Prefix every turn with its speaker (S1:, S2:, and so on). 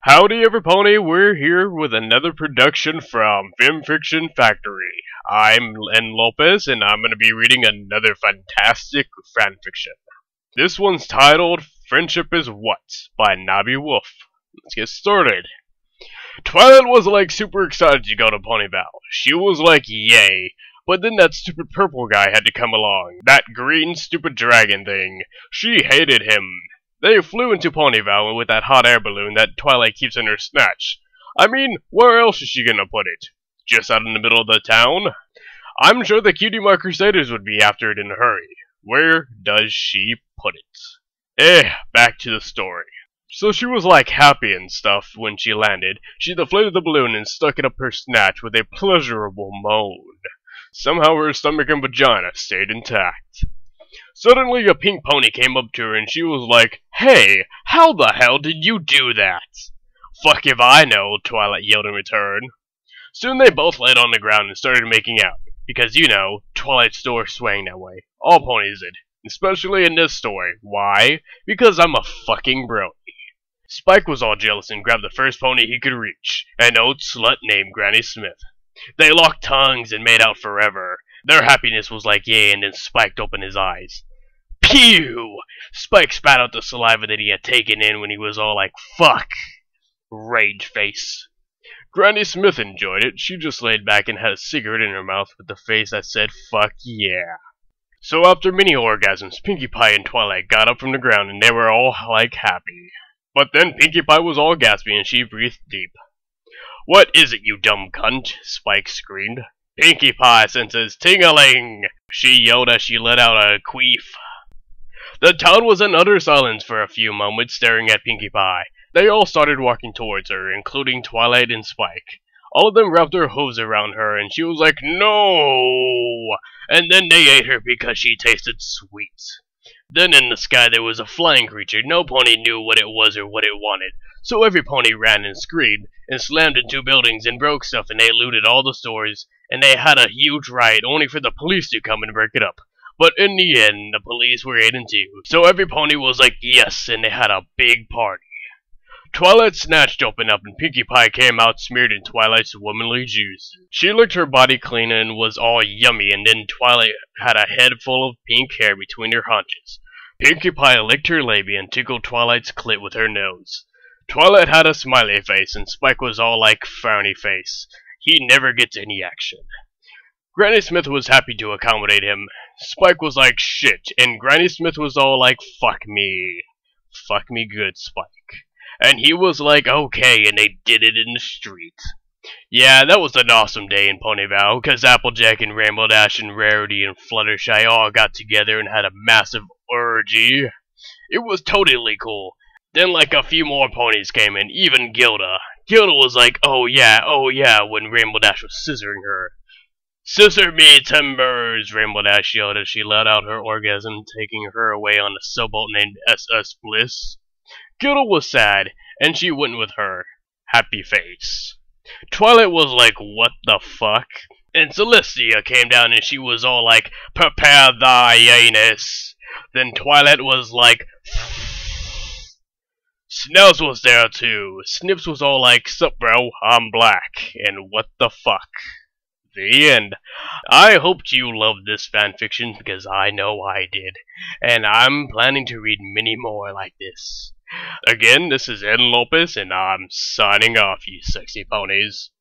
S1: Howdy everybody, we're here with another production from Film Fiction Factory. I'm NLopez and I'm going to be reading another fantastic fanfiction. This one's titled Friendship is What by Nabiwolf. Let's get started. Twilight was like super excited to go to Ponyville. She was like yay, but then that stupid purple guy had to come along. That green stupid dragon thing. She hated him. They flew into Ponyville with that hot air balloon that Twilight keeps in her snatch. I mean, where else is she gonna put it? Just out in the middle of the town? I'm sure the Cutie Mark Crusaders would be after it in a hurry. Where does she put it? Back to the story. So she was like happy and stuff when she landed. She deflated the balloon and stuck it up her snatch with a pleasurable moan. Somehow her stomach and vagina stayed intact. Suddenly a pink pony came up to her and she was like, "Hey, how the hell did you do that?" "Fuck if I know," Twilight yelled in return. Soon they both laid on the ground and started making out. Because, you know, Twilight's store swang that way. All ponies did. Especially in this story. Why? Because I'm a fucking brony. Spike was all jealous and grabbed the first pony he could reach, an old slut named Granny Smith. They locked tongues and made out forever. Their happiness was like yay, and then Spike opened his eyes. Pew! Spike spat out the saliva that he had taken in when he was all like, fuck! Rage face. Granny Smith enjoyed it. She just laid back and had a cigarette in her mouth with the face that said, fuck yeah. So after many orgasms, Pinkie Pie and Twilight got up from the ground and they were all like happy. But then Pinkie Pie was all gaspy and she breathed deep. "What is it, you dumb cunt?" Spike screamed. "Pinkie Pie senses ting-a-ling!" she yelled as she let out a queef. The town was in utter silence for a few moments, staring at Pinkie Pie. They all started walking towards her, including Twilight and Spike. All of them wrapped their hooves around her, and she was like, "No!" And then they ate her because she tasted sweet. Then in the sky there was a flying creature. No pony knew what it was or what it wanted. So every pony ran and screamed, and slammed into buildings and broke stuff, and they looted all the stores, and they had a huge riot only for the police to come and break it up. But in the end, the police were 8 and 2, so every pony was like yes, and they had a big party. Twilight snatched open up and Pinkie Pie came out smeared in Twilight's womanly juice. She licked her body clean and was all yummy, and then Twilight had a head full of pink hair between her haunches. Pinkie Pie licked her labia and tickled Twilight's clit with her nose. Twilight had a smiley face and Spike was all like frowny face. He never gets any action. Granny Smith was happy to accommodate him. Spike was like shit, and Granny Smith was all like fuck me. Fuck me good, Spike. And he was like, okay, and they did it in the street. Yeah, that was an awesome day in Ponyville, cause Applejack and Rainbow Dash and Rarity and Fluttershy all got together and had a massive orgy. It was totally cool. Then like a few more ponies came in, even Gilda. Gilda was like, oh yeah, when Rainbow Dash was scissoring her. "Scissor me, timbers!" Rainbow Dash yelled as she let out her orgasm, taking her away on a sailboat named SS Bliss. Gilda was sad, and she went with her. Happy face. Twilight was like, what the fuck? And Celestia came down and she was all like, prepare thy anus. Then Twilight was like, Snells was there too. Snips was all like, sup bro, I'm black. And what the fuck? The end. I hoped you loved this fanfiction because I know I did. And I'm planning to read many more like this. Again, this is NLopez, and I'm signing off, you sexy ponies.